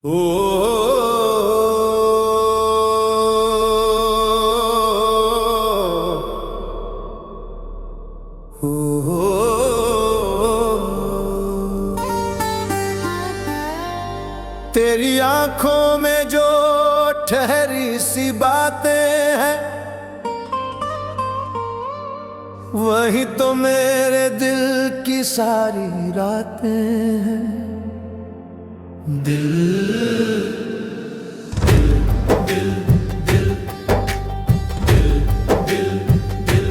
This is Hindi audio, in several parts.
ओ तेरी आंखों में जो ठहरी सी बातें हैं, वही तो मेरे दिल की सारी रातें हैं। दिल दिल दिल दिल दिल दिल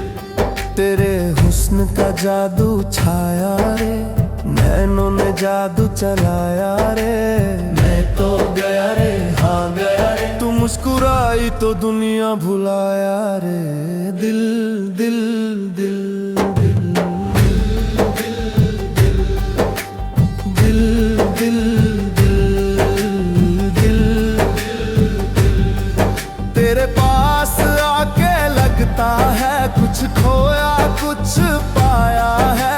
तेरे हुस्न का जादू छाया रे, नैनों ने जादू चलाया रे। मैं तो गया रे, हाँ गया रे, तू मुस्कुराई तो दुनिया भुलाया रे। दिल दिल दिल दिल दिल दिल दिल दिल तेरे पास आके लगता है कुछ खोया कुछ पाया है।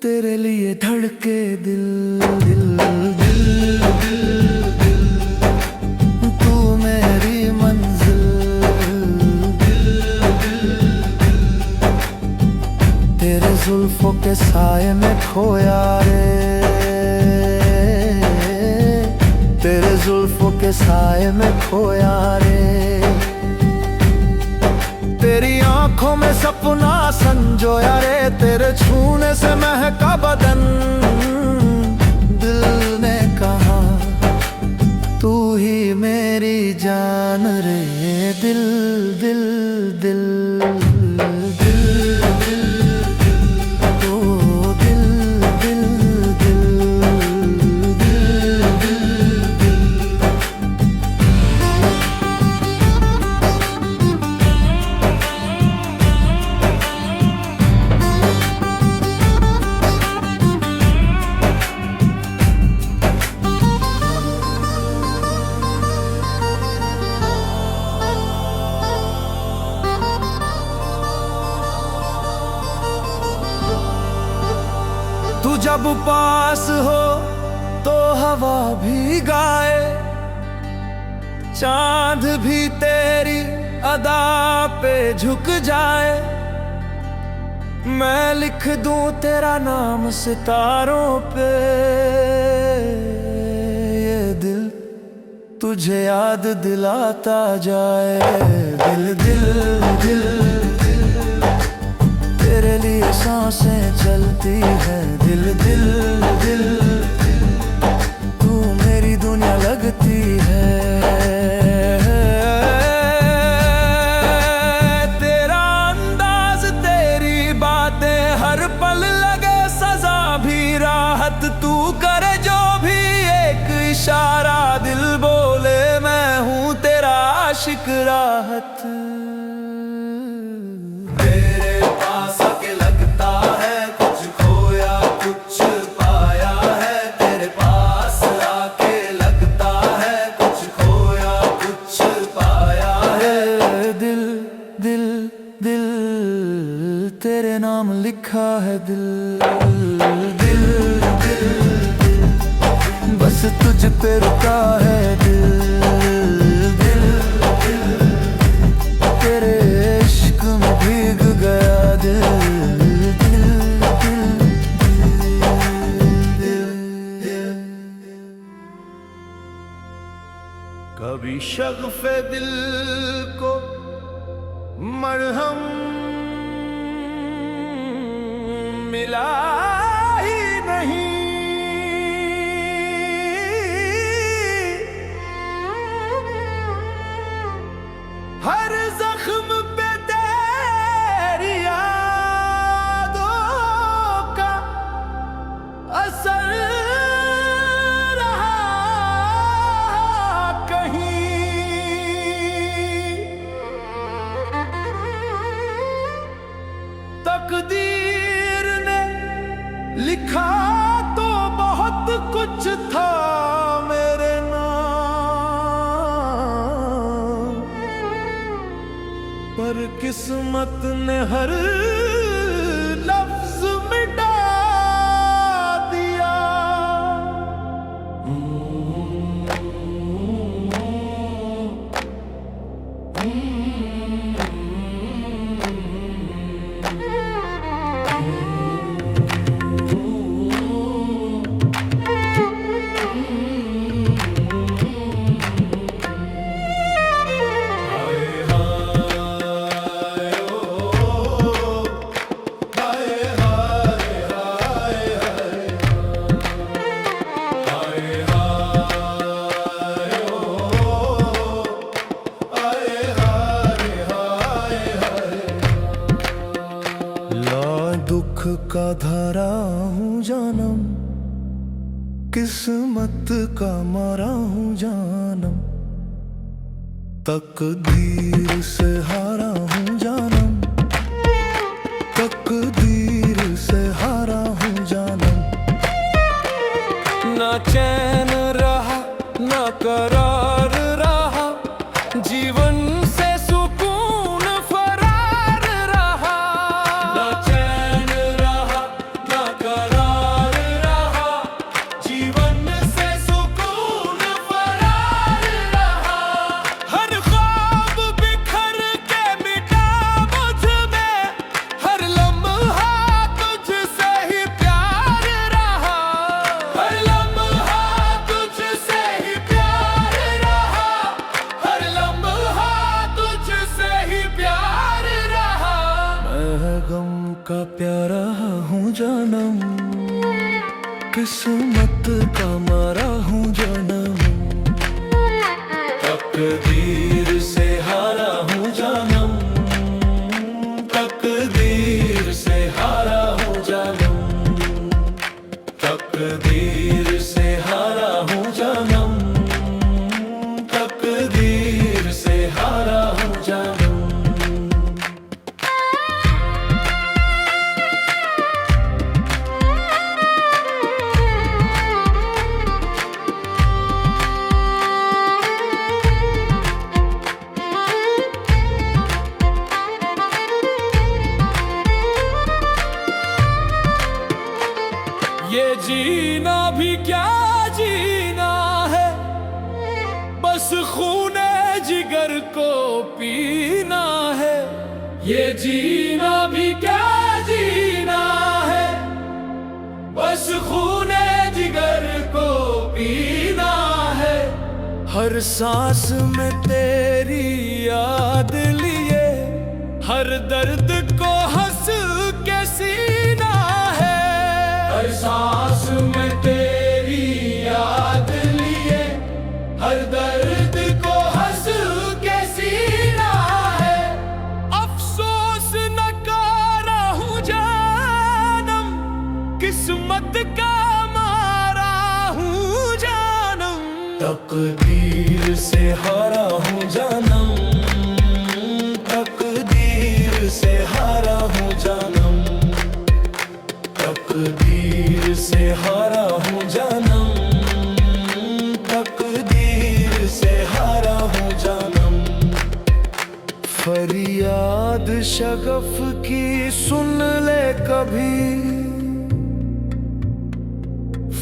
तेरे लिए धड़के दिल दिल दिल दिल दिल तू मेरी मंजिल। दिल दिल तेरे जुल्फों के साए में खोया रे, तेरे जुल्फों के साए में खोया रे। तेरी आंखों में सपना संजोया रे, तेरे छूने से महका बदन। दिल ने कहा तू ही मेरी जान रे। दिल दिल दिल दिल दिल ओ दिल दिल दिल दिल दिल तू जब पास हो तो हवा भी गाए, चांद भी तेरी अदा पे झुक जाए। मैं लिख दूं तेरा नाम सितारों पे, ये दिल तुझे याद दिलाता जाए। दिल दिल दिल तेरे लिए सांसें चलती है। दिल दिल दिल तू मेरी दुनिया लगती है। तेरा अंदाज तेरी बातें हर पल लगे सजा भी राहत। तू करे जो भी एक इशारा, दिल बोले मैं हूँ तेरा आशिक राहत। तेरे नाम लिखा है दिल दिल दिल दिल बस तुझ पे रुका है दिल दिल दिल तेरे इश्क में भीग गया दिल दिल दिल दिल। कभी शग़फ़े दिल को मरहम मिला ही नहीं, हर जख्म पे तेरी यादों का असर रहा कहीं। तकदीर ने किस्मत ने हर लफ्ज मिटा दिया। दुख का धारा हूँ जानम, किस्मत का मारा हूँ जानम, तकदीर से हारा हूँ जानम, तकदीर से हारा हूँ जानम। ना चैन रहा ना करार रहा, जीवन से सुकून फरार रहा। ना चैन रहा ना करार रहा, जीवन से सुकून फरार रहा। हर ख्वाब बिखर के मिटा मुझ में, हर लम्हा तुझसे ही प्यार रहा। हर लम्हा तुझसे ही प्यार रहा, हर लम्हा तुझसे ही प्यार रहा। मैं गम का प्यारा हूँ जानम, किस्मत का मारा हूँ जानम, तकदीर से हारा हूँ जानम, तकदीर से हारा हूँ जानम, तकदीर से हारा हूँ जानम, तकदीर से हारा हूँ जानम। ये जीना भी क्या जीना है, बस खूने जिगर को पीना है। ये जीना भी क्या जीना है, बस खूने जिगर को पीना है। हर सांस में तेरी याद लिए, हर दर्द को हंस के सीना है। हर सांस में तेरी याद लिए, हर दर्द को हंस के सीना है। अफसोस न कारा हूँ जानम, किस्मत का मारा हूँ जानम, तकदीर से हारा हूँ जानम, तकदीर से हारा हूँ जानम, तकदीर से हारा हूँ जानम, तकदीर से हारा हूँ जानम। फरियाद शगफ की सुन ले कभी,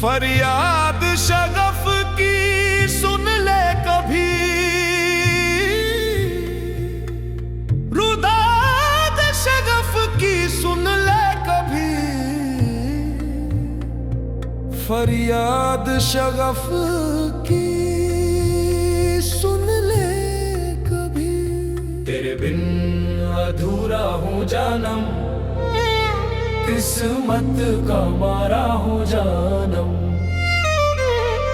फरियाद शगफ की सुन ले कभी, रुदाद शगफ की सुन ले कभी, फरियाद शगफ की सुन ले कभी। तेरे बिन अधूरा हूँ जानम, किस्मत का मारा हूँ जानम,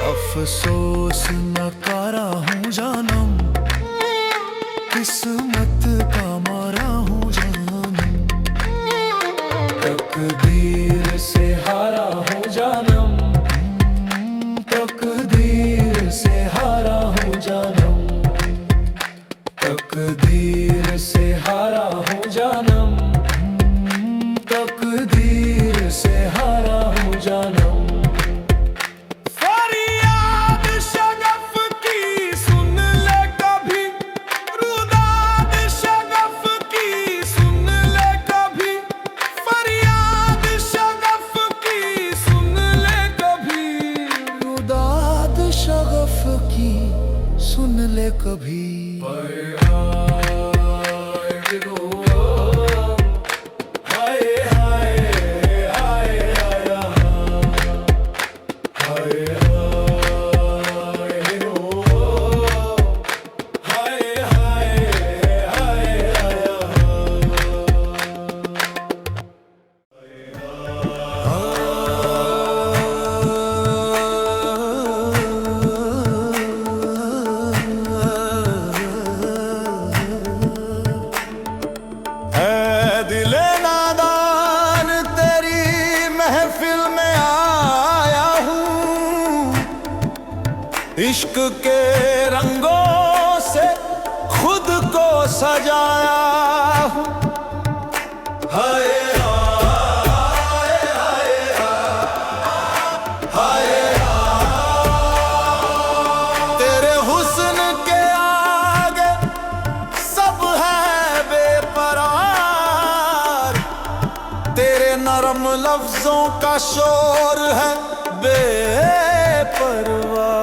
अफसोस न कारा हूँ जानम, किस्मत का मारा हूँ जानम, तकदीर से हारा हूँ जानम, तकदीर से हारा हूँ जानम, तकदीर से हारा हूँ जानम, तकदीर से हारा हूँ जानम। फरियाद शगफ की सुन ले कभी, रुदाद शगफ की सुन सुन ले कभी। इश्क के रंगों से खुद को सजाया हूँ। हाय हाय हाय हाय तेरे हुस्न के आगे सब है बेपरार, तेरे नरम लफ्जों का शोर है बेपरवाह।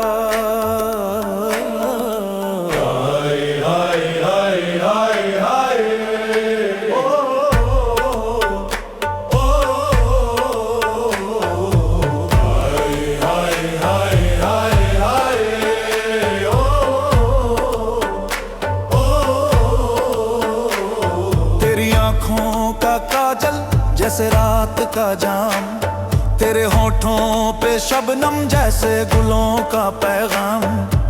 जैसे रात का जाम, तेरे होठों पे शबनम जैसे गुलों का पैगाम।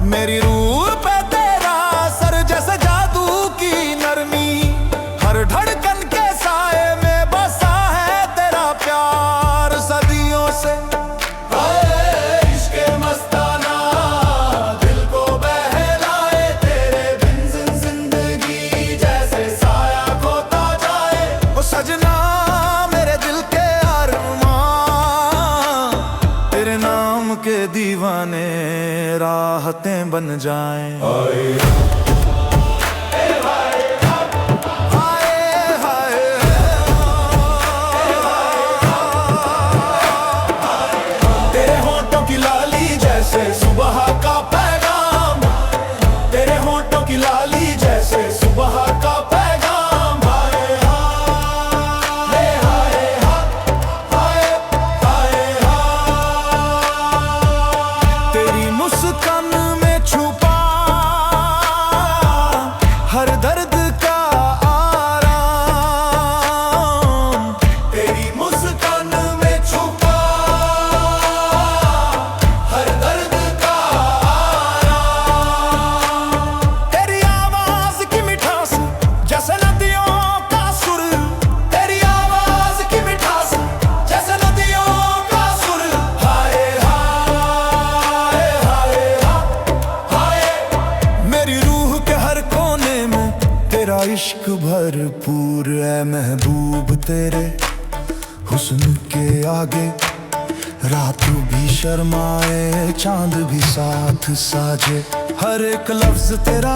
मेरी रूह पे तेरा असर जैसे जादू की नरमी, हर धड़कन के साए में बसा है तेरा प्यार सदियों से। इश्क़ मस्ताना दिल को बहलाए, तेरे बिन जिंदगी जैसे साया खोता जाए। ओ सजना के दीवाने राहतें बन जाएं। तेरे होठों की लाली जैसे सुबह का पैगाम, तेरे होठों की लाली जैसे सुबह का पैगाम। मुस्कान में छुपा हर दर्द का आराम, तेरी मुस्कान में छुपा हर दर्द का आराम। तेरी आवाज की मिठास जैसे नदियों का सुर, तेरी आवाज की मिठास जैसे नदियों का सुर। हाय तेरा इश्क भरपूर है महबूब, तेरे हुस्न के आगे रात भी शर्माए चांद भी साथ साजे। हर एक लफ्ज तेरा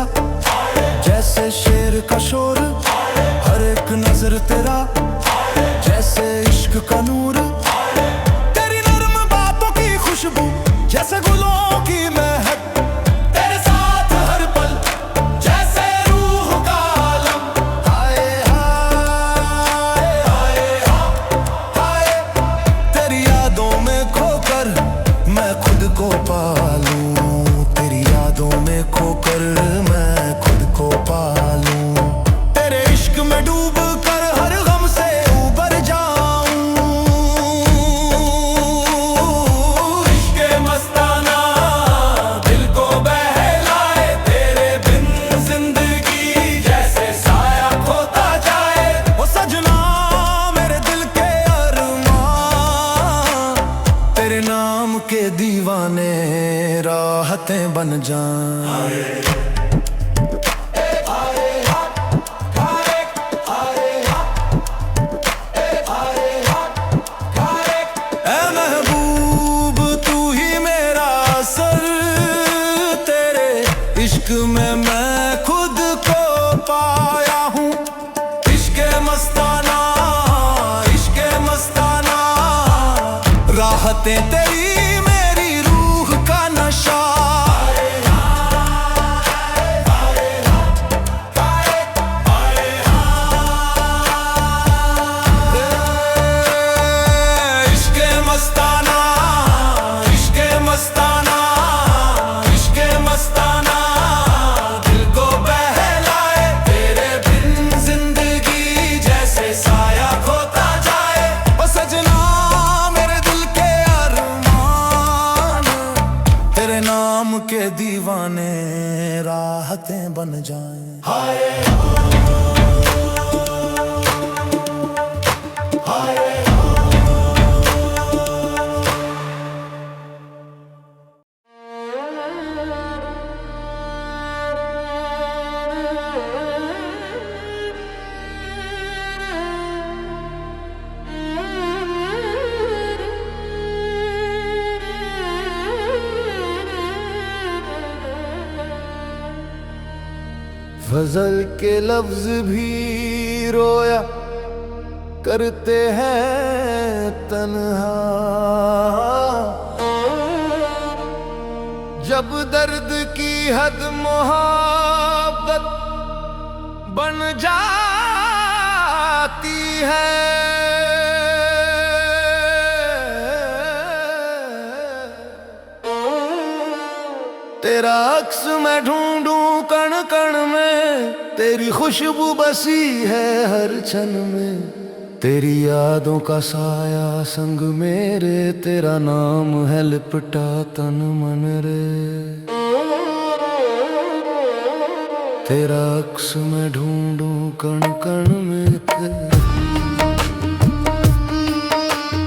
जैसे शेर का शोर, हर एक नजर तेरा जैसे इश्क का नूर। तेरी नर्म बातों की खुशबू जैसे गुलों की महक, तेरे साथ हर पल जैसे रूह का आलम। हाय हाय हाय तेरी यादों में खोकर मैं खुद को पालूं, तेरी यादों में खोकर मैं खुद को पालूं। तेरे इश्क में डूब कर हर गम से उबर जाऊं। इश्क़ मस्ताना दिल को बहलाए, तेरे बिन जिंदगी जैसे साया खोता जाए। ओ सजना मेरे दिल के अरमान, तेरे नाम के दीवाने राहतें बन जाएं। इश्क में मैं खुद को पाया हूँ। इश्क़ मस्ताना, इश्क़ मस्ताना, राहतें तेरी मेरी रूह का नशा। नाम के दीवाने राहतें बन जाएं। हाय ग़ज़ल के लफ्ज़ भी रोया करते हैं तन्हा, जब दर्द की हद मोहब्बत बन जाती है। तेरा अक्स मैं ढूंढूं कण कण में, तेरी खुशबू बसी है हर क्षण में। तेरी यादों का साया संग मेरे, तेरा नाम है लिपटा तन मन रे। तेरा अक्स मैं ढूंढूं कण कण में,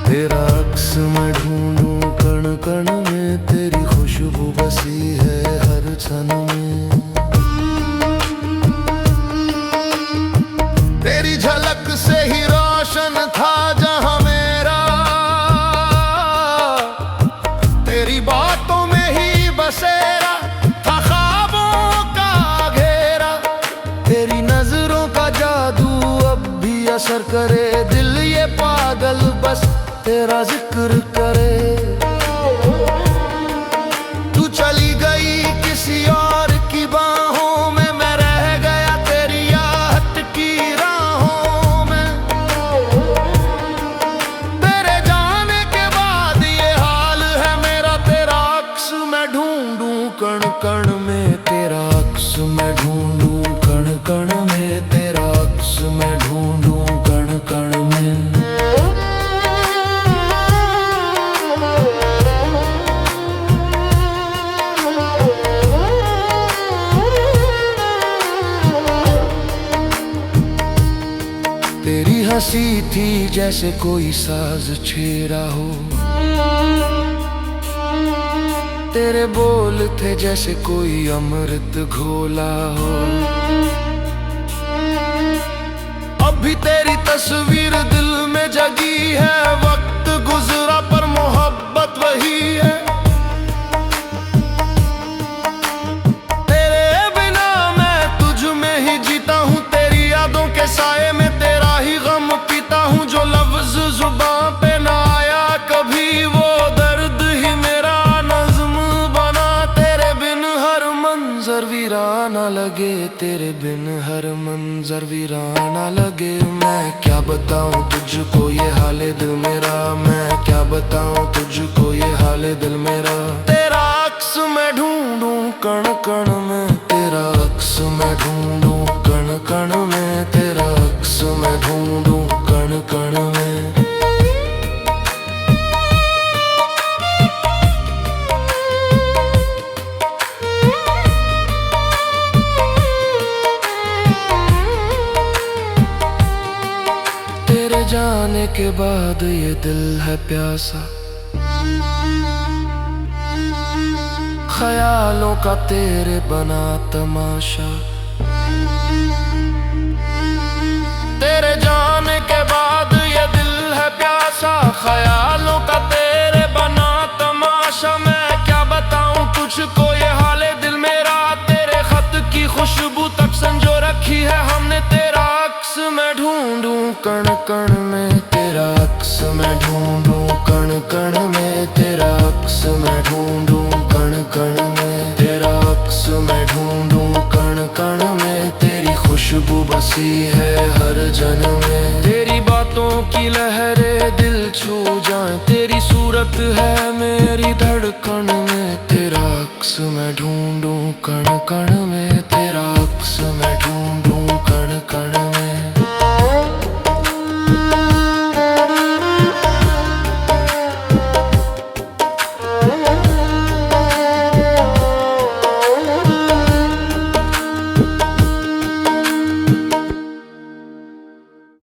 तेरा अक्स मैं ढूंढूं कण कण में। तेरी खुशबू बसी है हर क्षण में। तेरी झलक से ही रोशन था जहां मेरा, तेरी बातों में ही बसेरा था ख्वाबों का घेरा। तेरी नजरों का जादू अब भी असर करे, दिल ये पागल बस तेरा जिक्र करे। तू चली गई किसी और की बाहों में, मैं रह गया तेरी याद की राहों में। तेरे जाने के बाद ये हाल है मेरा, तेरा अक्स मैं ढूंढूं कण कण में। तेरा अक्स मैं ढूंढूं कण कण में, तेरा अक्स मैं ढूंढूं कण कण में। तेरी हंसी थी जैसे कोई साज छेड़ा हो, तेरे बोल थे जैसे कोई अमृत घोला हो। अब भी तेरी तस्वीर दिल में जगी है, वक्त गुजरा पर मोहब्बत वही है। तेरे बिना मैं तुझ में ही जीता हूँ, तेरी यादों के साए में तेरा ही गम पीता हूँ। जो लफ्ज जुबां पे ना आया कभी, वो दर्द ही मेरा नज़्म बना। तेरे बिन हर मंजर वीराना लगे, तेरे बिन हर मंजर वीराना लगे। मैं क्या बताऊं तुझको ये हाले दिल मेरा, मैं क्या बताऊं तुझको ये हाले दिल मेरा। तेरा अक्स मैं ढूंढूं कण कण में, तेरा अक्स मैं ढूंढूं कण कण में। तेरा अक्स मैं ढूंढूं कण कण में। तेरे जाने के बाद ये दिल है प्यासा, ख्यालों का तेरे बना तमाशा। तेरे जाने के बाद ये दिल है प्यासा, ख्यालों का तेरे बना तमाशा। मैं क्या बताऊं तुझको ये हाले दिल मेरा, तेरे खत की खुशबू तक संजो रखी है हमने। तेरा अक्स मैं ढूंढूं कण कण में, तेरा अक्स मैं ढूंढूं कण कण में। तेरा अक्स मैं ढूंढूं कण कण में, तेरा अक्स मैं ढूंढूं कण कण में। तेरी खुशबू बसी है हर जन्म में। तेरी बातों की लहरें दिल छू जाएं, तेरी सूरत है मेरी धड़कन में। तेरा अक्स मैं ढूंढूं कण कण में।